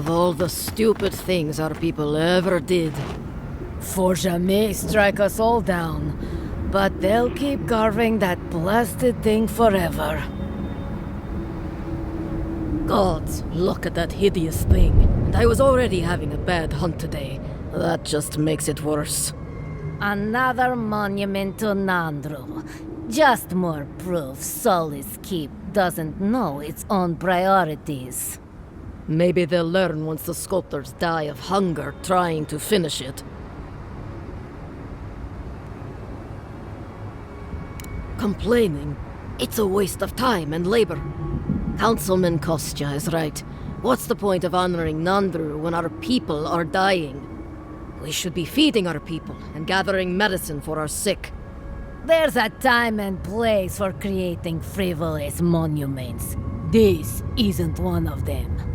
of all the stupid things our people ever did. Forja may strike us all down, but they'll keep carving that blasted thing forever. Gods, look at that hideous thing. And I was already having a bad hunt today. That just makes it worse. Another monument to Nandru. Just more proof Solis Keep doesn't know its own priorities. Maybe they'll learn once the sculptors die of hunger trying to finish it. Complaining? It's a waste of time and labor. Councilman Kostya is right. What's the point of honoring Nandru when our people are dying? We should be feeding our people and gathering medicine for our sick. There's a time and place for creating frivolous monuments. This isn't one of them.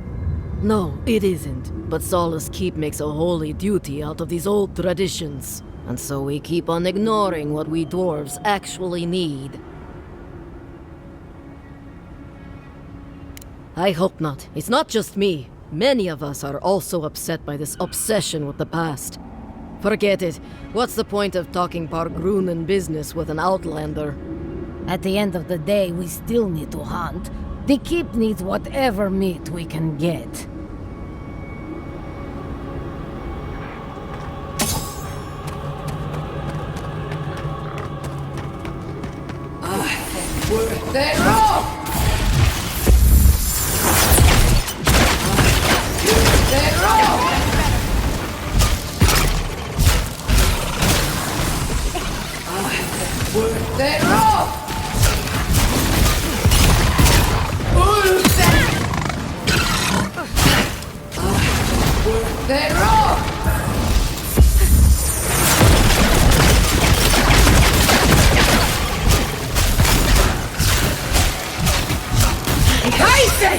No, it isn't. But Solace Keep makes a holy duty out of these old traditions. And so we keep on ignoring what we dwarves actually need. I hope not. It's not just me. Many of us are also upset by this obsession with the past. Forget it. What's the point of talking Bargrunen business with an outlander? At the end of the day, we still need to hunt. The keep needs whatever meat we can get. Worth it all! Worth it all! Worth it all! I say!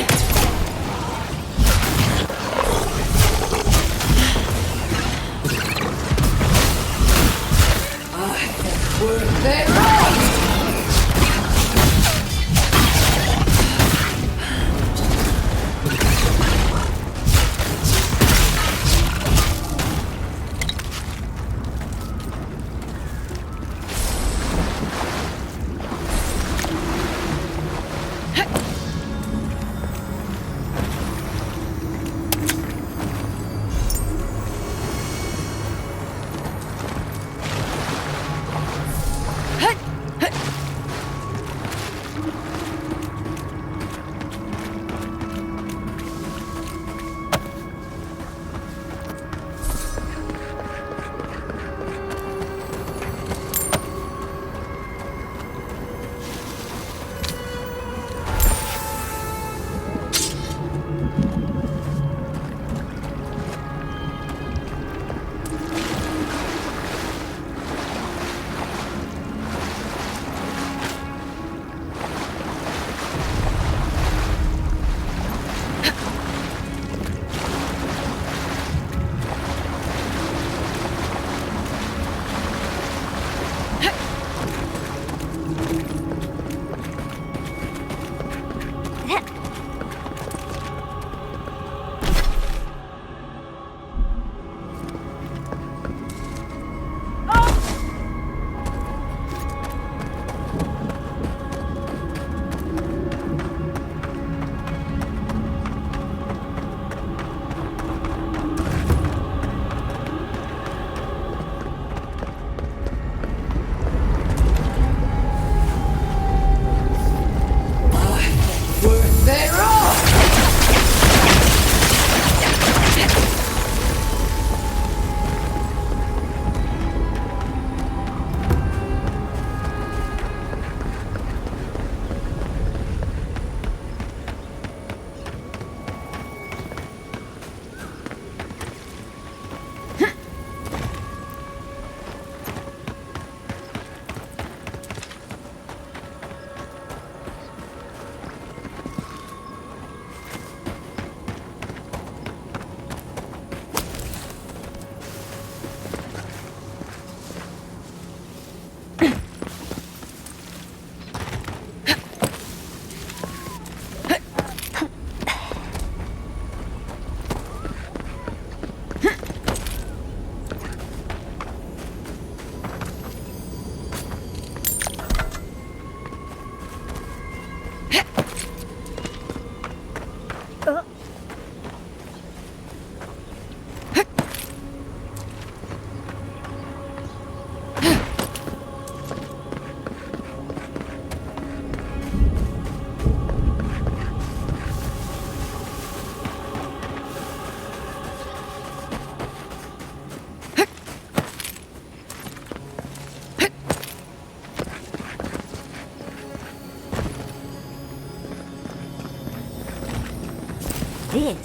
Worth it all!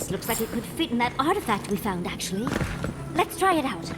This looks like it could fit in that artifact we found, actually. Let's try it out.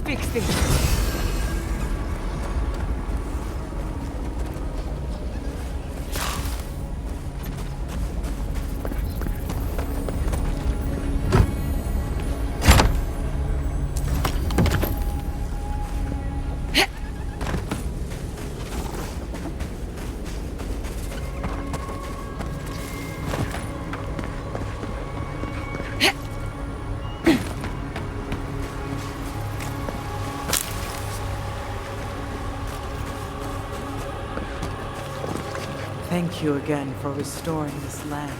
fixed it. Thank you again for restoring this land.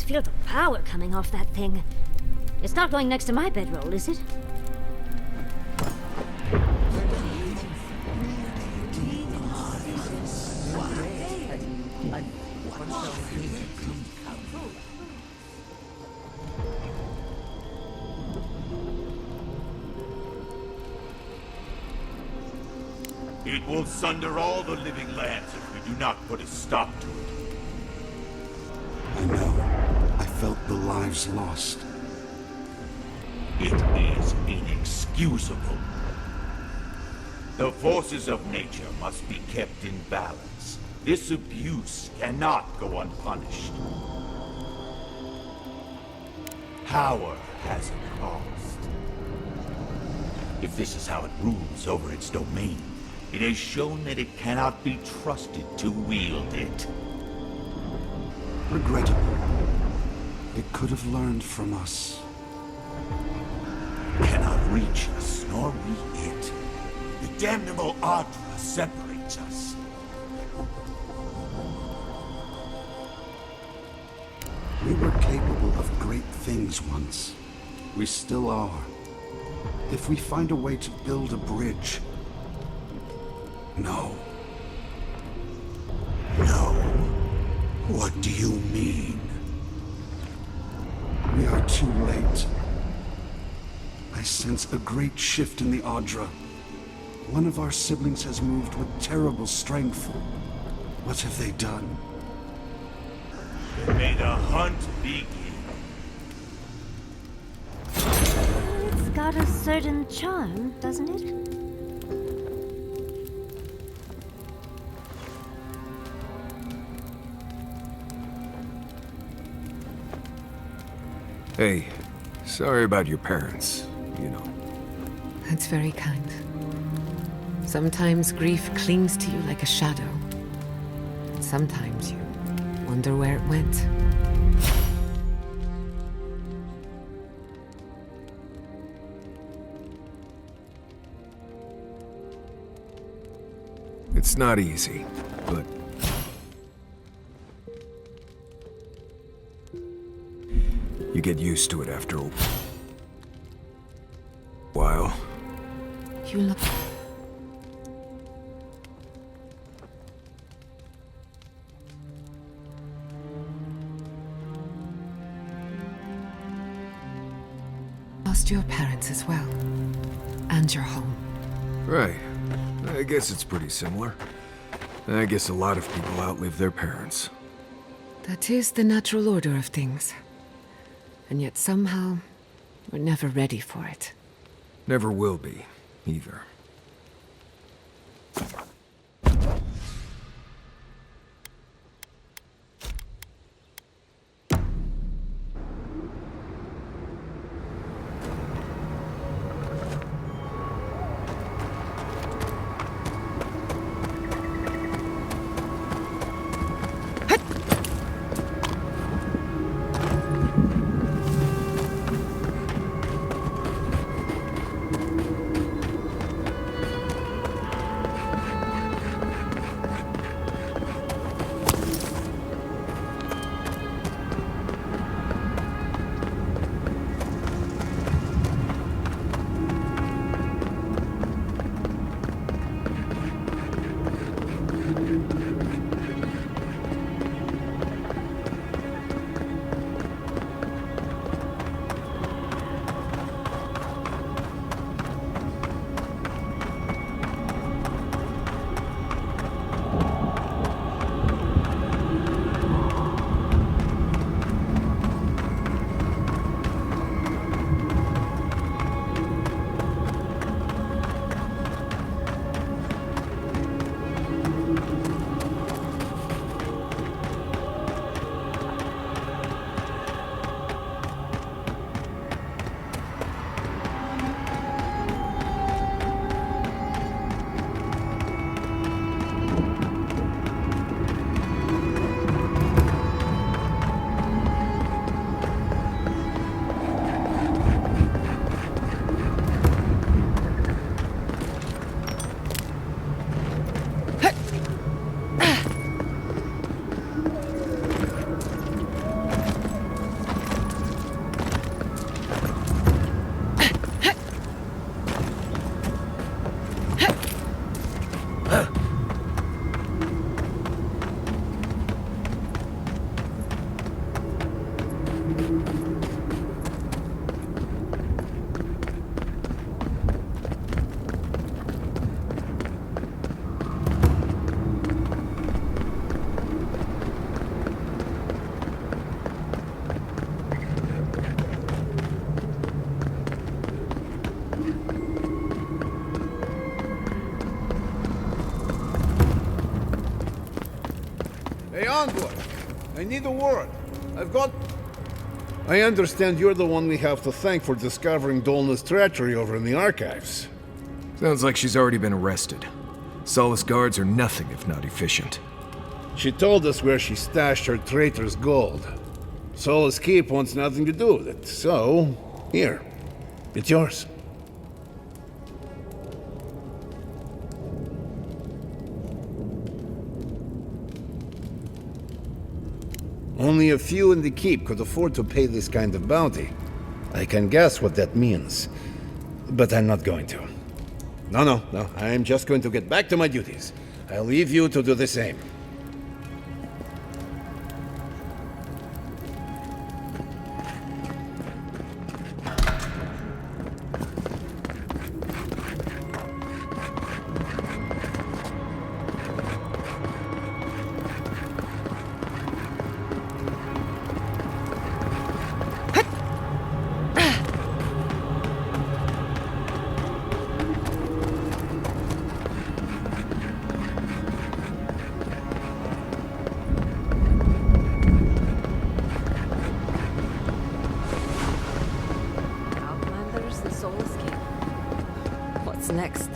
feel the power coming off that thing. It's not going next to my bedroll, is it? It will sunder all the living lands if we do not put a stop to it. I know. I felt the lives lost. It is inexcusable. The forces of nature must be kept in balance. This abuse cannot go unpunished. Power has a cost. If this is how it rules over its domain, it has shown that it cannot be trusted to wield it. Regrettable. It could have learned from us. Cannot reach us, nor we it. The damnable Adra separates us. We were capable of great things once. We still are. If we find a way to build a bridge... No. No. What do you mean? We are too late. I sense a great shift in the Adra. One of our siblings has moved with terrible strength. What have they done? May the hunt begin. It's got a certain charm, doesn't it? Hey, sorry about your parents, you know. That's very kind. Sometimes grief clings to you like a shadow. And sometimes you wonder where it went. It's not easy, but... you get used to it after a while. You look... lost your parents as well. And your home. Right. I guess it's pretty similar. I guess a lot of people outlive their parents. That is the natural order of things. And yet somehow, we're never ready for it. Never will be, either. Envoy, I need a word. I've got... I understand you're the one we have to thank for discovering Dolna's treachery over in the archives. Sounds like she's already been arrested. Solace guards are nothing if not efficient. She told us where she stashed her traitor's gold. Solace Keep wants nothing to do with it, so... here. It's yours. Only a few in the Keep could afford to pay this kind of bounty. I can guess what that means, but I'm not going to. No, I'm just going to get back to my duties. I'll leave you to do the same. Next.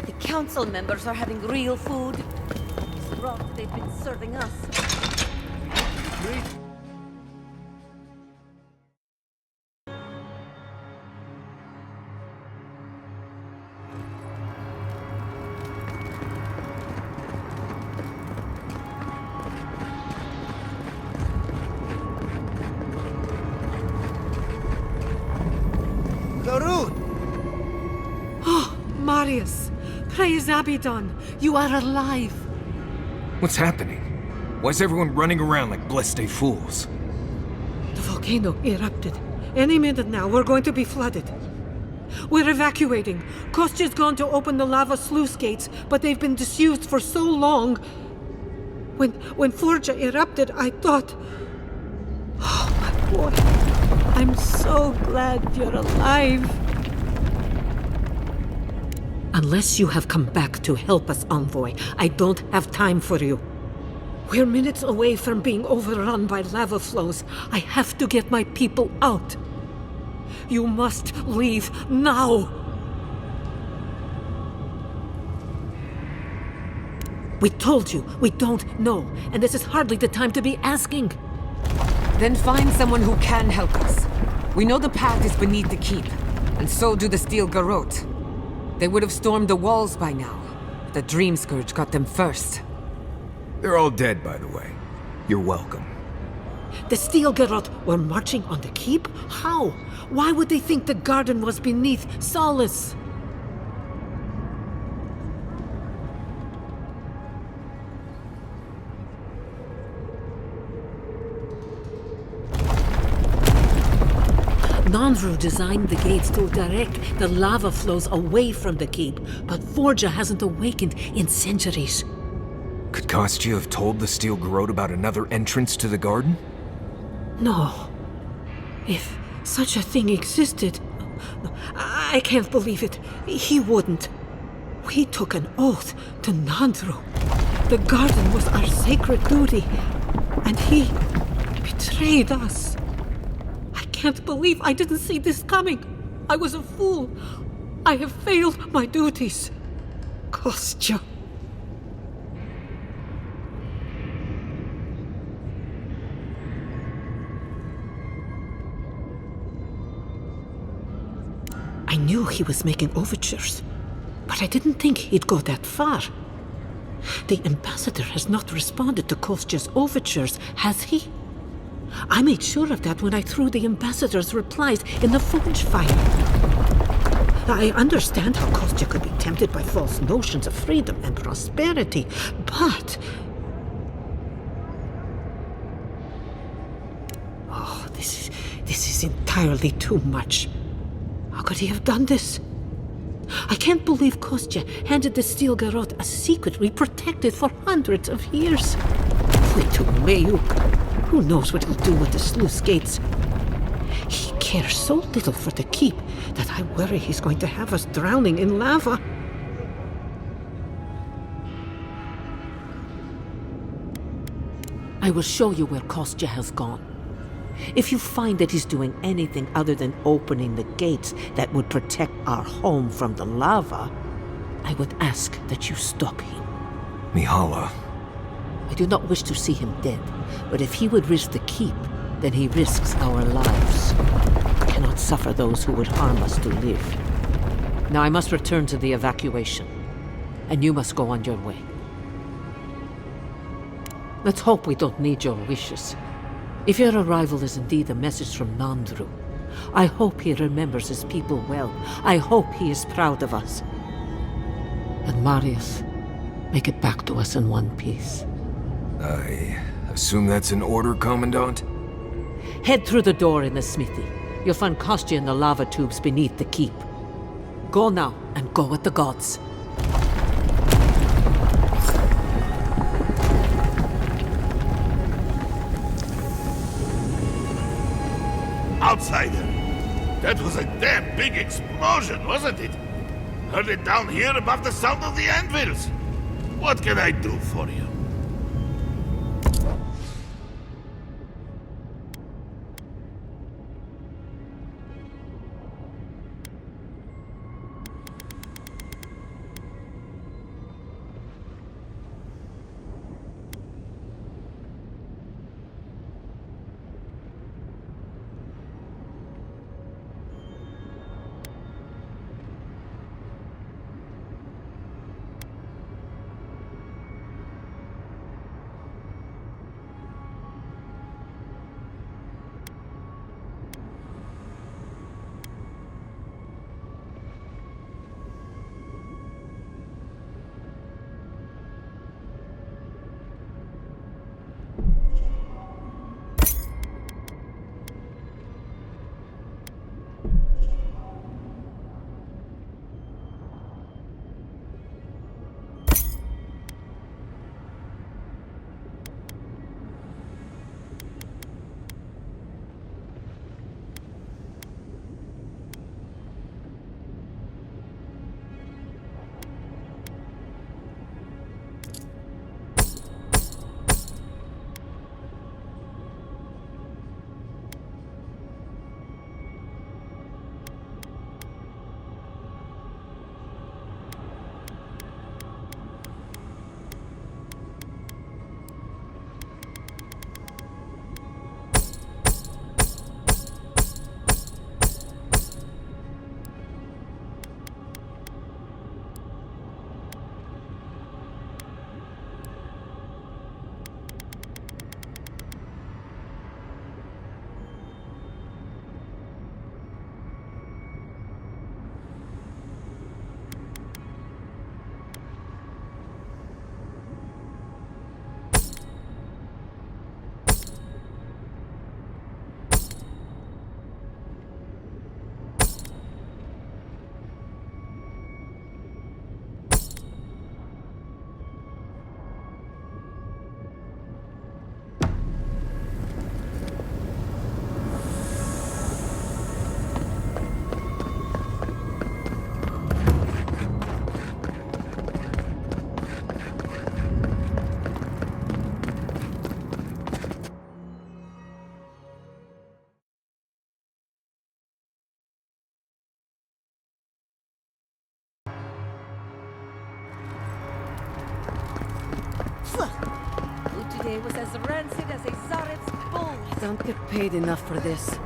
The council members are having real food. This rot they've been serving us. Marius, praise Abaddon, you are alive. What's happening? Why is everyone running around like blessed fools? The volcano erupted. Any minute now, we're going to be flooded. We're evacuating. Kostya's gone to open the lava sluice gates, but they've been disused for so long. When Forja erupted, I thought... Oh, my boy. I'm so glad you're alive. Unless you have come back to help us, Envoy, I don't have time for you. We're minutes away from being overrun by lava flows. I have to get my people out. You must leave now. We told you, we don't know, and this is hardly the time to be asking. Then find someone who can help us. We know the path is beneath the keep, and so do the steel garrote. They would have stormed the walls by now. The Dream Scourge got them first. They're all dead, by the way. You're welcome. The steel garrote were marching on the keep? How? Why would they think the garden was beneath Solace? Nanru designed the gates to direct the lava flows away from the keep, but Forja hasn't awakened in centuries. Could Kostya have told the steel garrote about another entrance to the garden? No. If such a thing existed... I can't believe it. He wouldn't. We took an oath to Nanru. The garden was our sacred duty, and he betrayed us. I can't believe I didn't see this coming. I was a fool. I have failed my duties. Kostya. I knew he was making overtures, but I didn't think he'd go that far. The ambassador has not responded to Kostya's overtures, has he? I made sure of that when I threw the ambassador's replies in the forge fire. I understand how Kostya could be tempted by false notions of freedom and prosperity, but... Oh, this is entirely too much. How could he have done this? I can't believe Kostya handed the steel garrote a secret we protected for hundreds of years. Mayu. Who knows what he'll do with the sluice gates? He cares so little for the keep that I worry he's going to have us drowning in lava. I will show you where Kostya has gone. If you find that he's doing anything other than opening the gates that would protect our home from the lava, I would ask that you stop him. Mihala. I do not wish to see him dead, but if he would risk the keep, then he risks our lives. I cannot suffer those who would harm us to live. Now I must return to the evacuation, and you must go on your way. Let's hope we don't need your wishes. If your arrival is indeed a message from Nandru, I hope he remembers his people well. I hope he is proud of us. And Marius, make it back to us in one piece. I assume that's an order, Commandant? Head through the door in the smithy. You'll find Kostya in the lava tubes beneath the keep. Go now, and go with the gods. Outsider! That was a damn big explosion, wasn't it? Heard it down here above the sound of the anvils. What can I do for you? Food today was as rancid as a Zaret's bull. Don't get paid enough for this.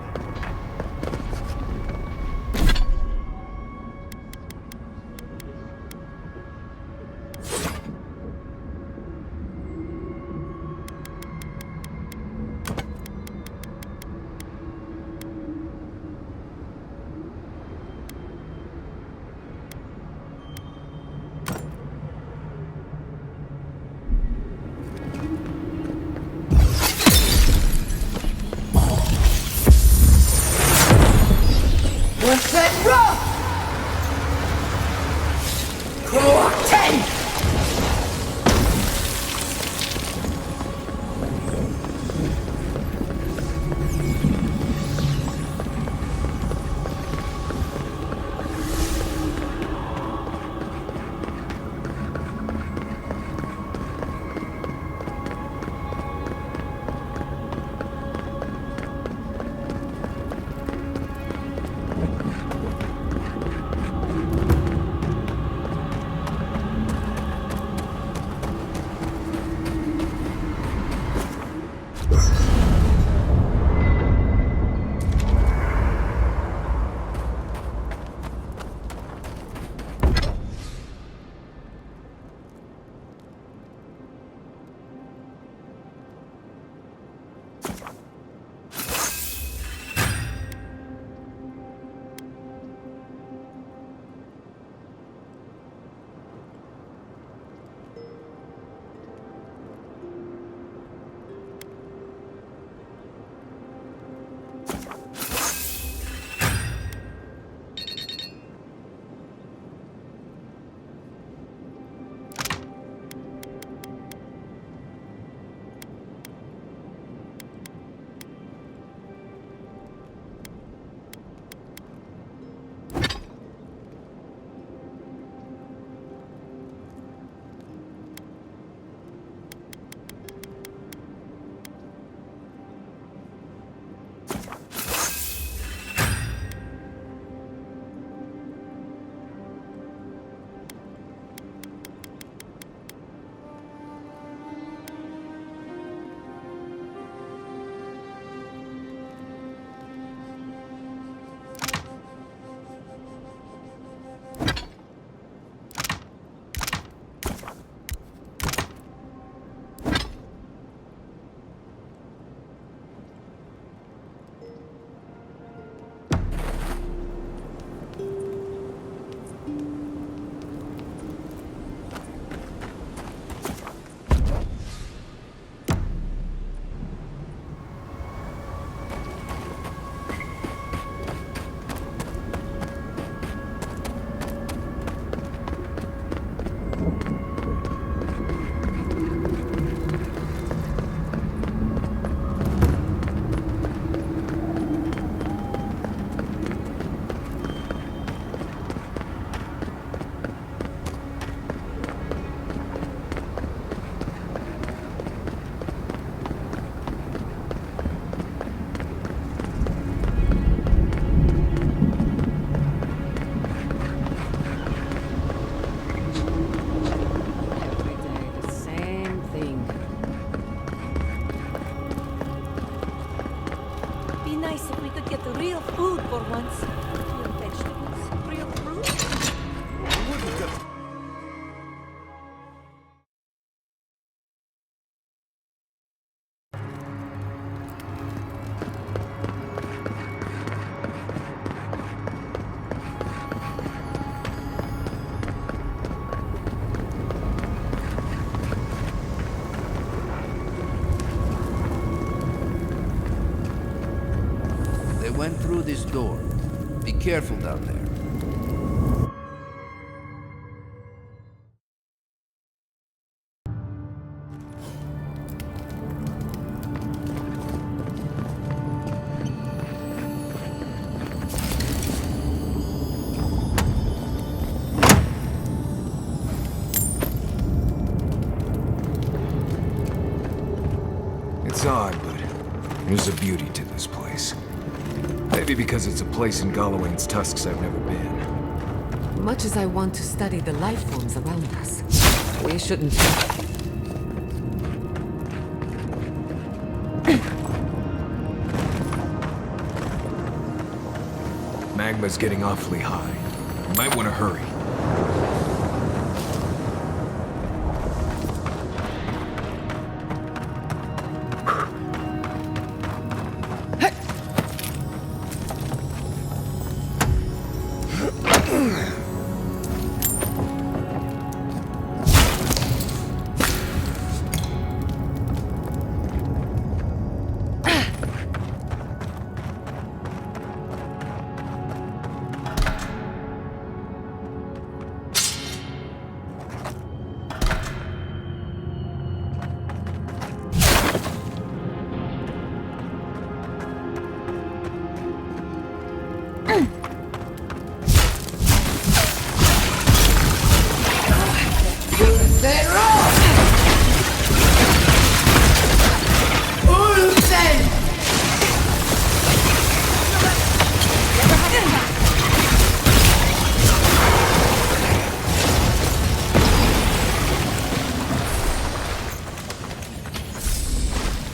nice if we could get the real food for once. Real vegetables, real fruit. They went through this door. Be careful down there. It's odd, but there's a beauty to this place. Maybe because it's a place in Galloway's tusks I've never been. Much as I want to study the life forms around us, we shouldn't. Magma's getting awfully high. You might want to hurry.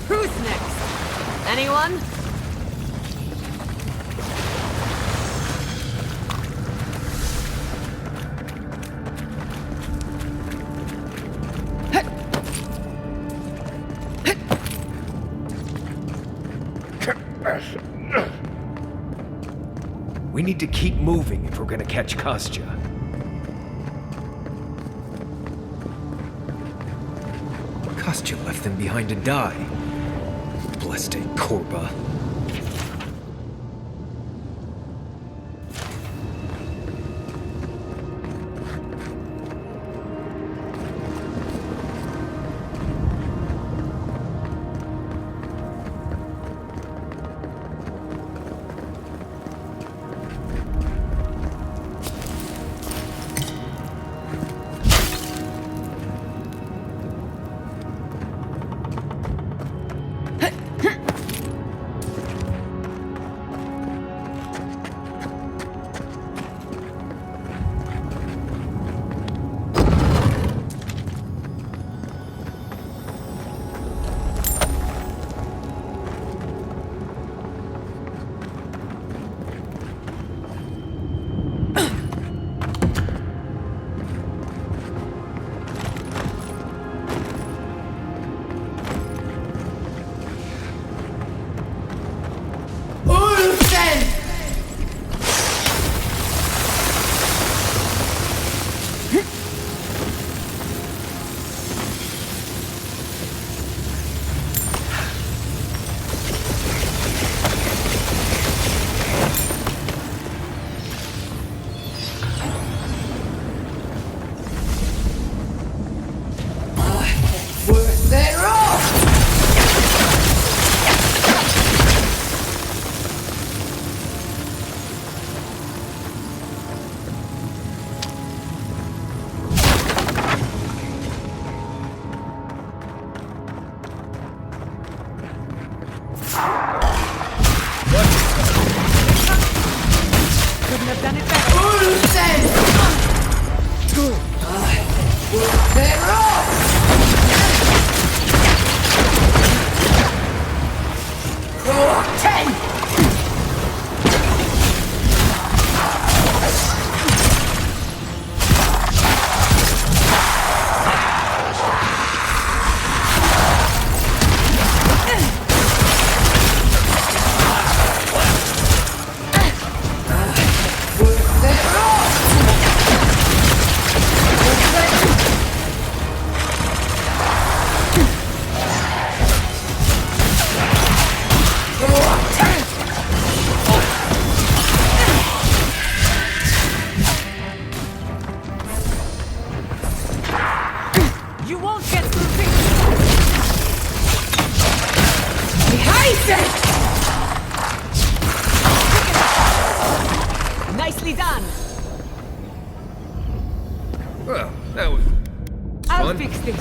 Who's next? Anyone? We need to keep moving if we're gonna catch Kostya. Kostya left them behind to die. Blessed Korba. on. Fix this.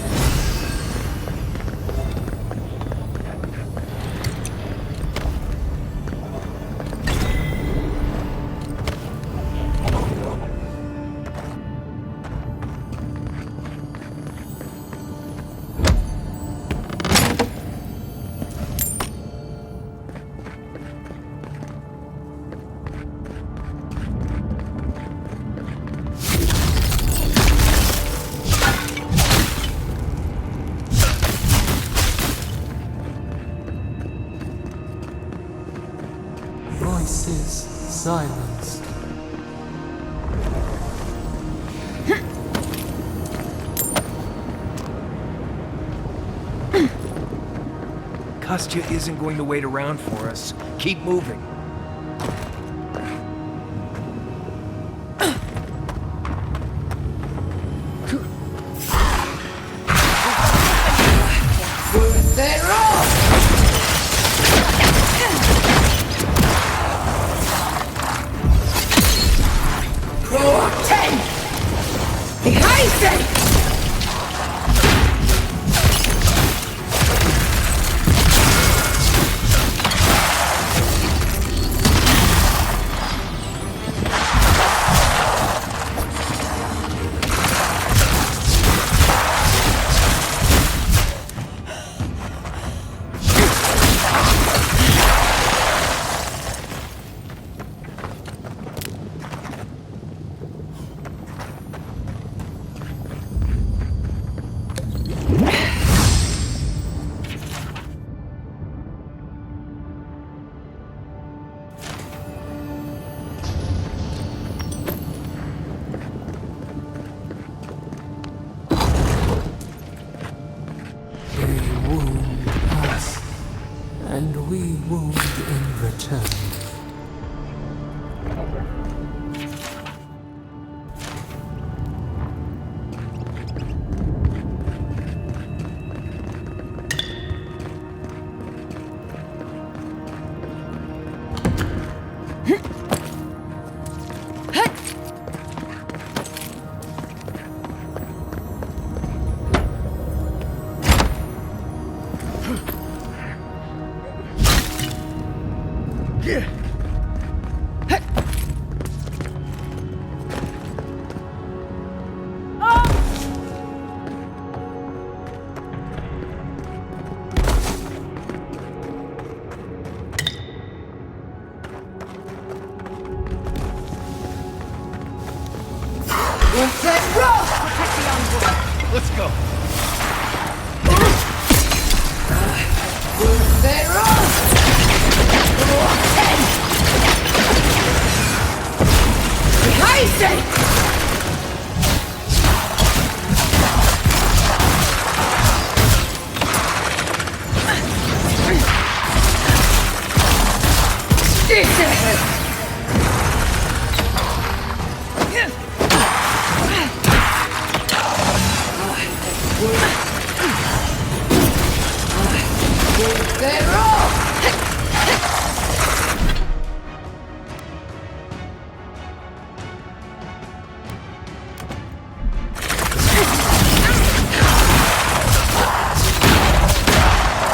Voices silenced. Kostya isn't going to wait around for us. Keep moving. They're off! Roar 10! Behind them! They wound us, and we wound in return. Let's go. They're off! Roar 10! Behind them! This is they're off!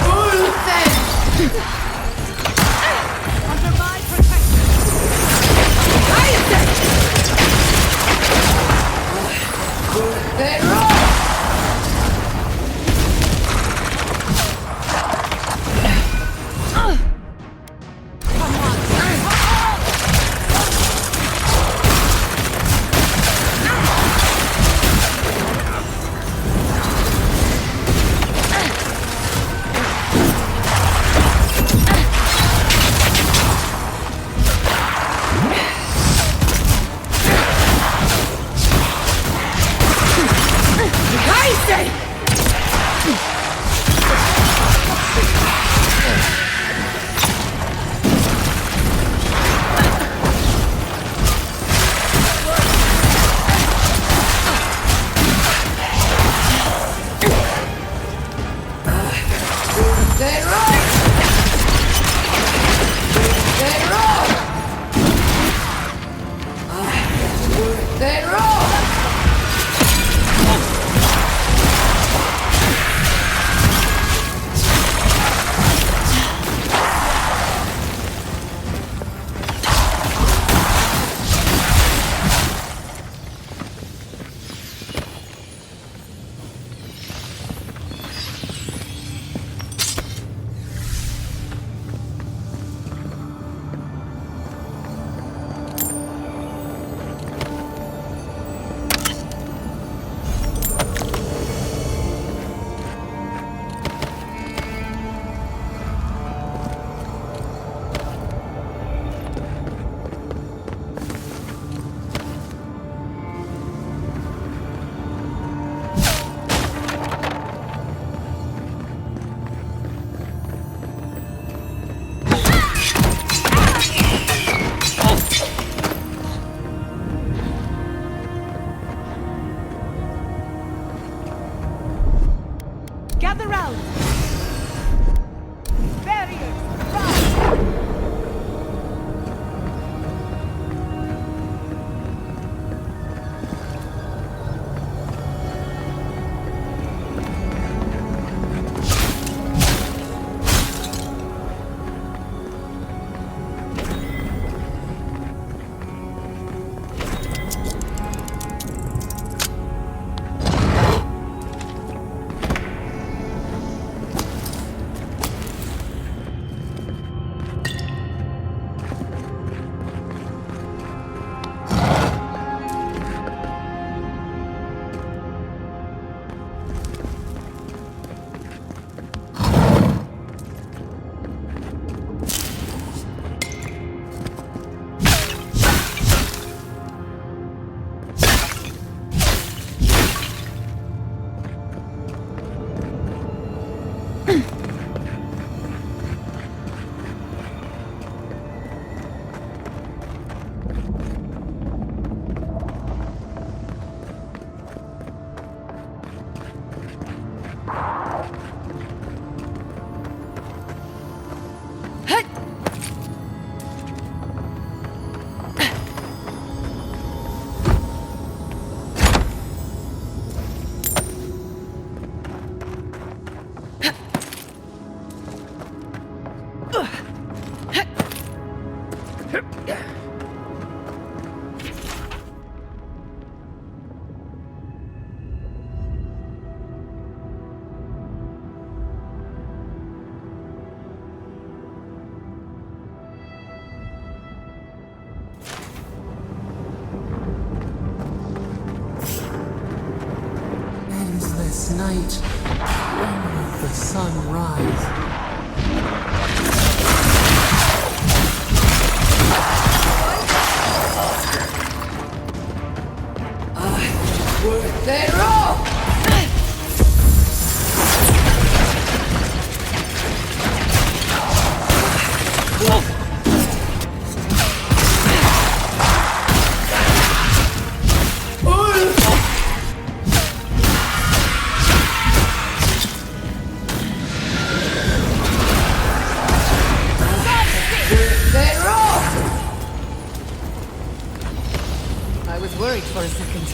Move them! Under my protection! Endless night. When will the sun rise? They're off! They're off! I was worried for a second.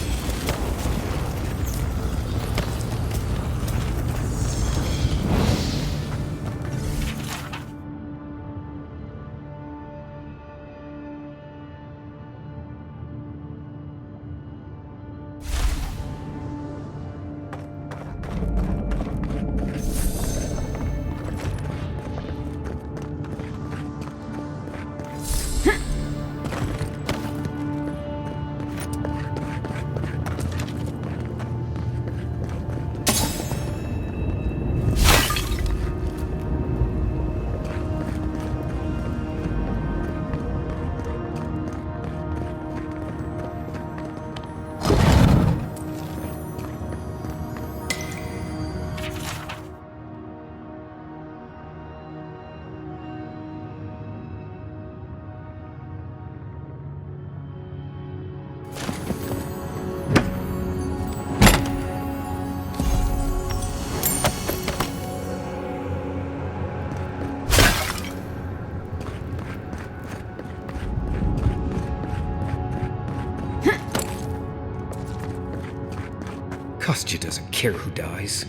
Kostya doesn't care who dies.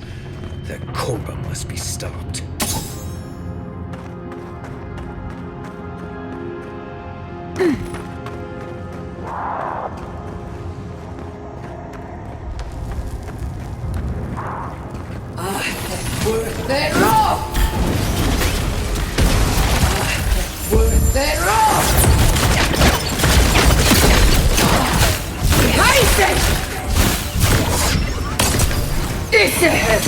That Korba must be stopped. They're off! They're off! Behind them! This ahead!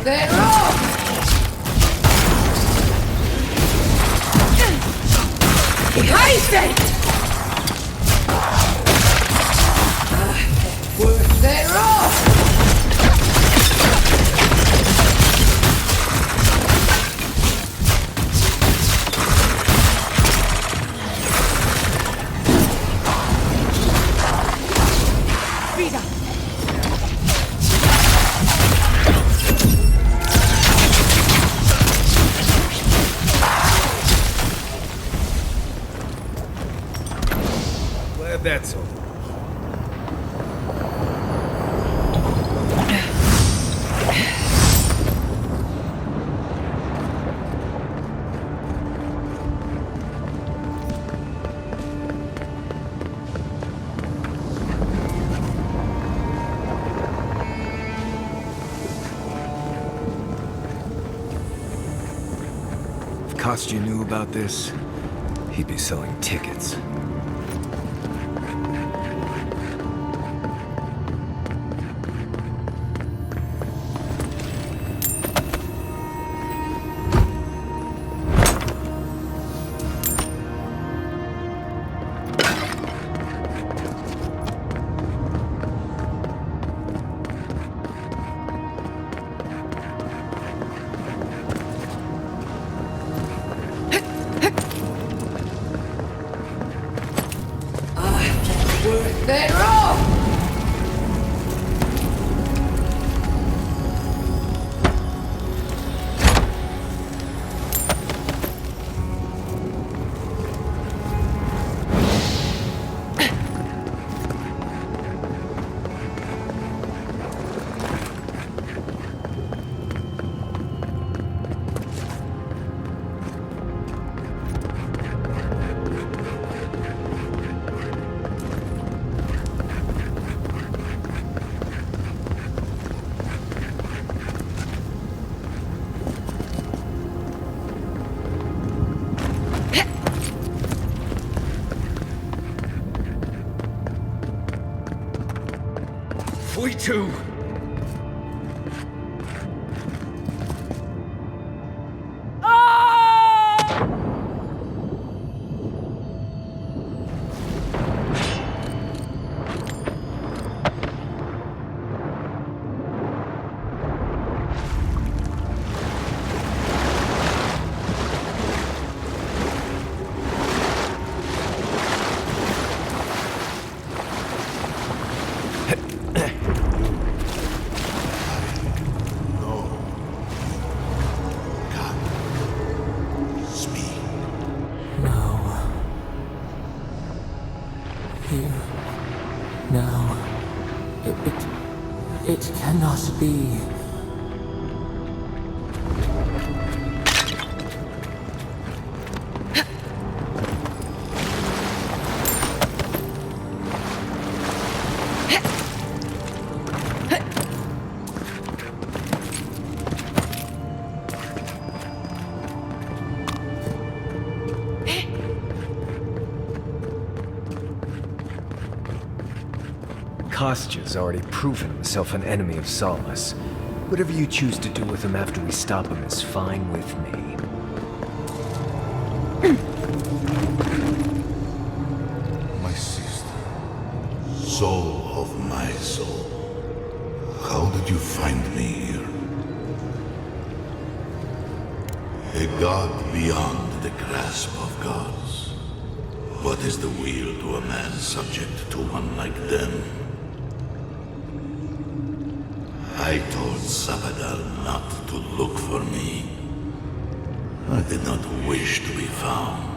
They're off! Behind them! They're off! Glad that's over. If Kostya knew about this, he'd be selling tickets. We too. It cannot be. Kostya's already proven himself an enemy of Solace. Whatever you choose to do with him after we stop him is fine with me. My sister, soul of my soul, how did you find me here? A god beyond the grasp of gods. What is the wheel to a man subject to one like them? I told Sabadal not to look for me. I did not wish to be found.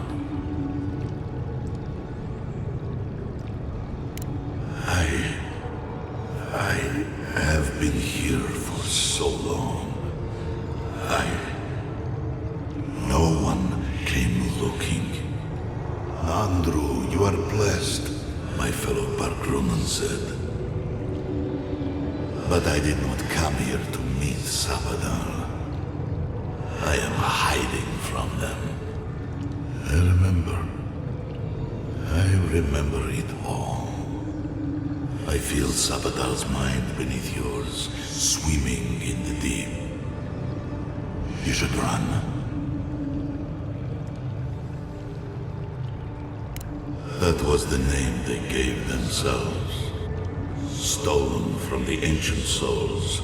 I have been here for so long. No one came looking. Andrew, you are blessed, my fellow Parkrunan said. But I did not come here to meet Sabadal. I am hiding from them. I remember it all. I feel Sabadal's mind beneath yours, swimming in the deep. You should run. That was the name they gave themselves. Stolen from the ancient souls,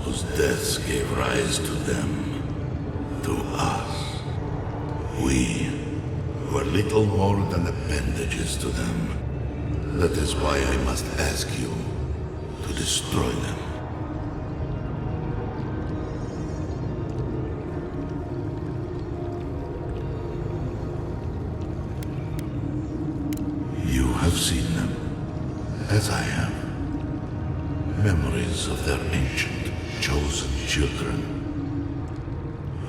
whose deaths gave rise to them, to us. We were little more than appendages to them. That is why I must ask you to destroy them. You have seen them, as I have. Memories of their ancient, chosen children.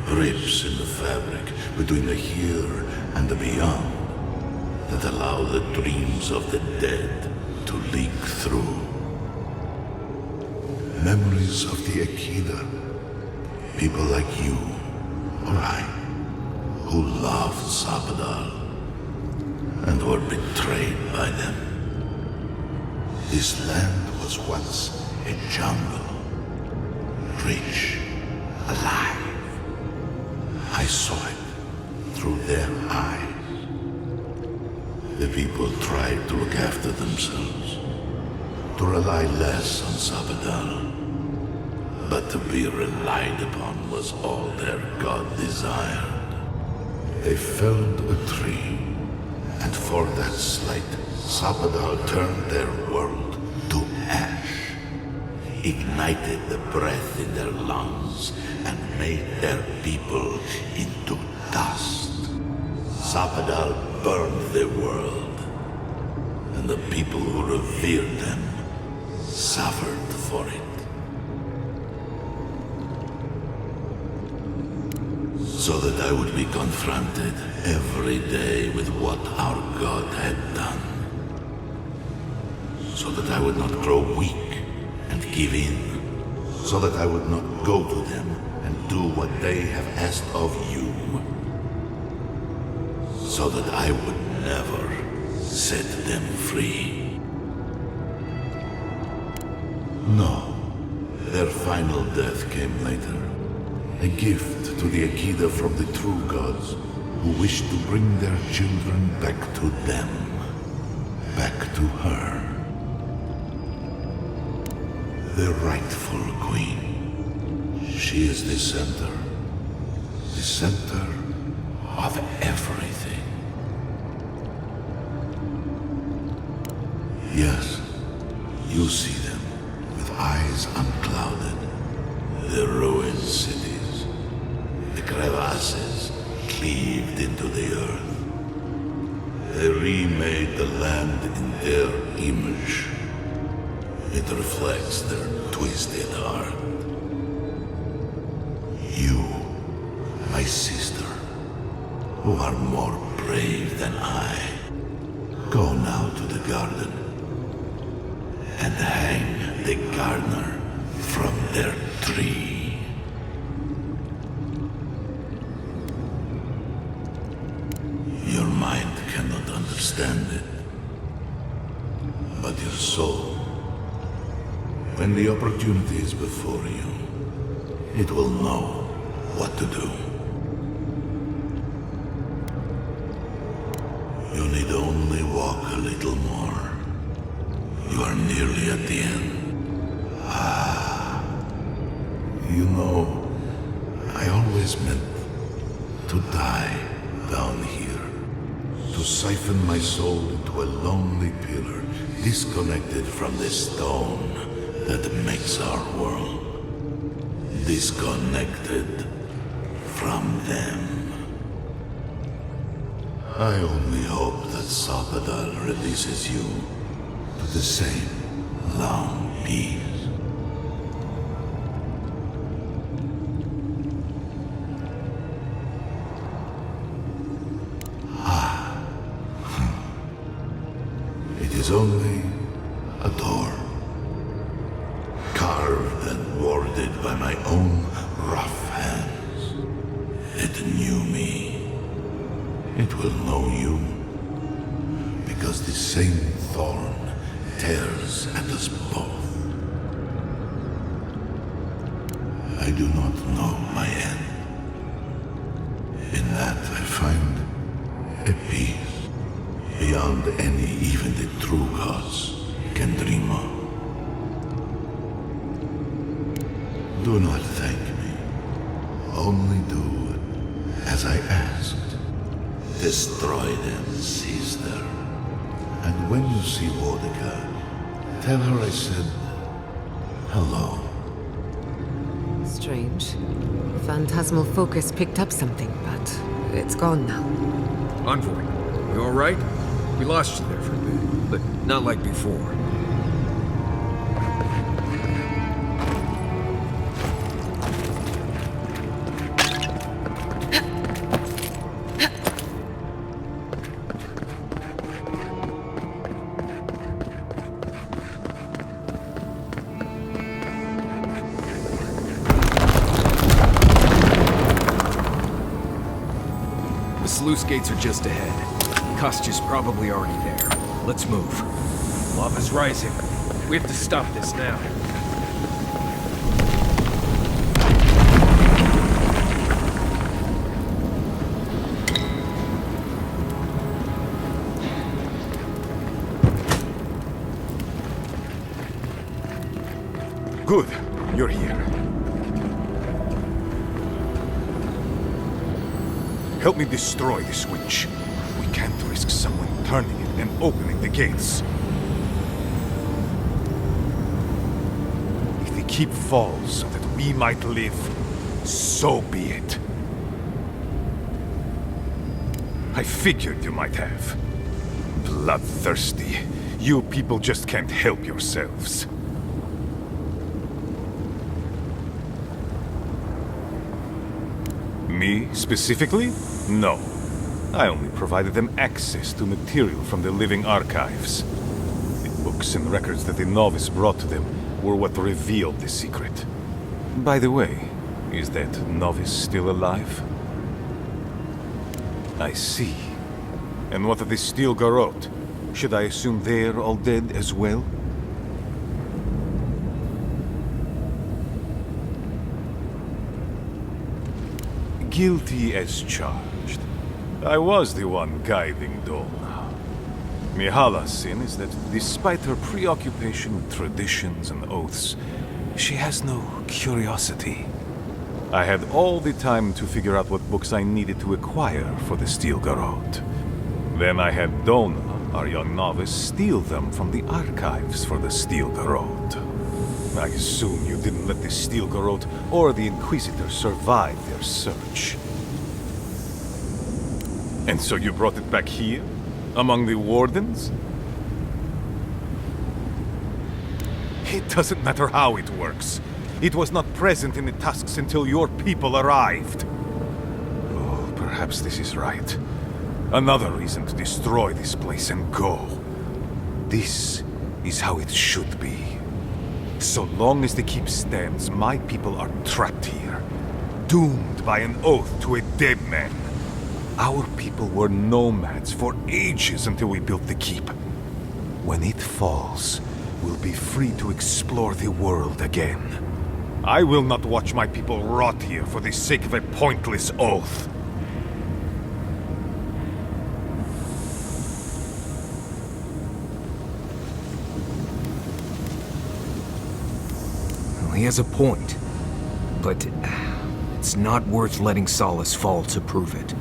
Rips in the fabric between the here and the beyond that allow the dreams of the dead to leak through. Memories of the Akida. People like you, or I, who loved Sabadal and were betrayed by them. This land was once a jungle, rich, alive. I saw it through their eyes. The people tried to look after themselves, to rely less on Sabadal. But to be relied upon was all their god desired. They felled a tree, and for that slight, Sabadal turned their world to ash, ignited the breath in their lungs, and made their people into dust. Sabadal burned the world, and the people who revered them suffered for it. So that I would be confronted every day with what our God had done. So that I would not grow weak and give in. So that I would not go to them and do what they have asked of you. So that I would never set them free. No. Their final death came later. A gift to the Akida from the true gods, who wished to bring their children back to them. Back to her. The rightful queen. She is the center. The center of everything. Yes, you see them with eyes unclouded. The ruined cities, the crevasses cleaved into the earth. They remade the land in their image. It reflects their twisted heart. You, my sister, who are more brave than I, go now to the garden and hang the gardener from their tree. Your mind cannot understand it, but your soul, when the opportunity is before you, it will know what to do. You need only walk a little more. You are nearly at the end. You know, I always meant to die down here. To siphon my soul into a lonely pillar, disconnected from the stone that makes our world. Disconnected from them. I only hope that Salvador releases you to the same long peace. It is only a door, carved and warded by my own rough hands. It knew me. It will know you, because the same thorn tears at us both. I do not know my end. In that I find a peace beyond any even the true gods can dream of. Do not thank me. Only do as I asked. Destroy them, sister. And when you see Wodika, tell her I said hello. Strange. Phantasmal focus picked up something, but it's gone now. Envoy, you alright? We lost you there for a bit, but not like before. The sluice gates are just ahead. Kostya's probably already there. Let's move. Lava's rising. We have to stop this now. Good. You're here. Help me destroy the switch. We can't risk someone turning it and opening the gates. If the keep falls so that we might live, so be it. I figured you might have. Bloodthirsty. You people just can't help yourselves. Me, specifically? No. I only provided them access to material from the living archives. The books and records that the novice brought to them were what revealed the secret. By the way, is that novice still alive? I see. And what of the Steel Garrote? Should I assume they're all dead as well? Guilty as charged. I was the one guiding Dolna. Mihala's sin is that despite her preoccupation with traditions and oaths, she has no curiosity. I had all the time to figure out what books I needed to acquire for the Steel Garrote. Then I had Dolna, our young novice, steal them from the archives for the Steel Garrote. I assume you didn't let the Steel Garrote or the Inquisitor survive their search. And so you brought it back here? Among the Wardens? It doesn't matter how it works. It was not present in the tusks until your people arrived. Oh, perhaps this is right. Another reason to destroy this place and go. This is how it should be. So long as the keep stands, my people are trapped here, doomed by an oath to a dead man. Our people were nomads for ages until we built the keep. When it falls, we'll be free to explore the world again. I will not watch my people rot here for the sake of a pointless oath. Well, he has a point. But it's not worth letting Solace fall to prove it.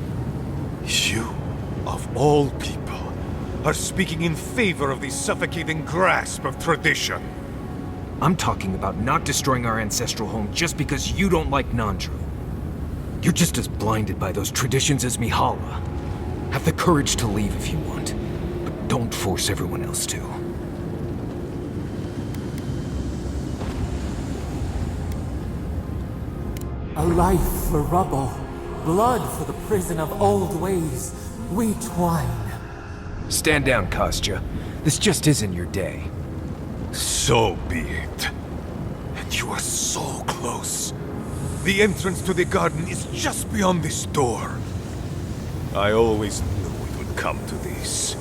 You, of all people, are speaking in favor of the suffocating grasp of tradition. I'm talking about not destroying our ancestral home just because you don't like Nandru. You're just as blinded by those traditions as Mihala. Have the courage to leave if you want, but don't force everyone else to. A life for rubble, blood for the prison of old ways. We twine. Stand down, Kostya. This just isn't your day. So be it. And you are so close. The entrance to the garden is just beyond this door. I always knew it would come to this.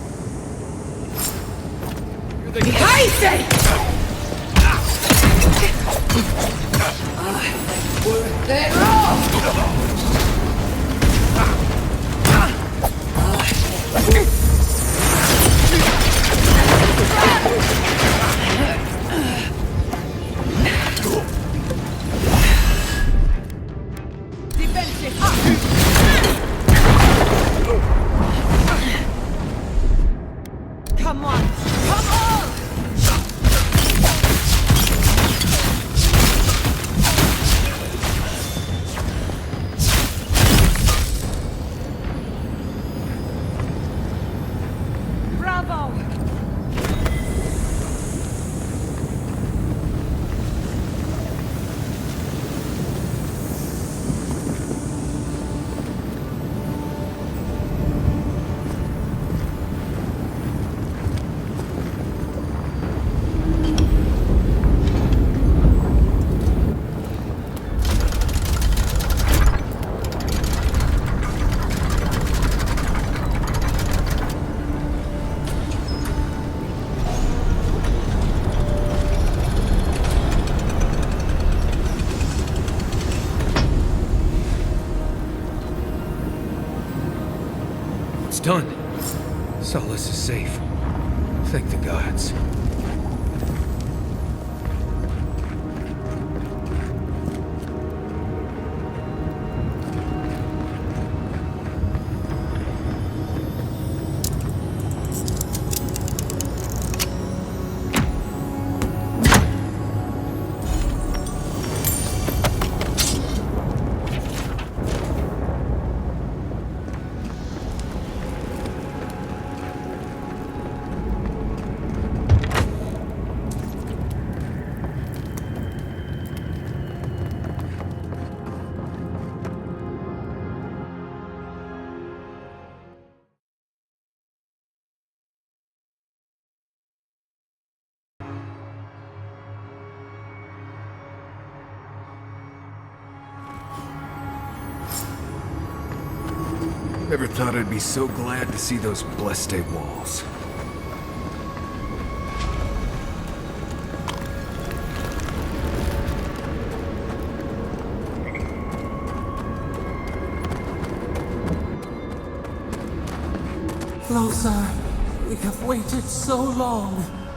They're off! Come on! Come on! Bravo! It's done. Solace is safe. Thank the gods. Never thought I'd be so glad to see those Bleste walls. Closer. We have waited so long.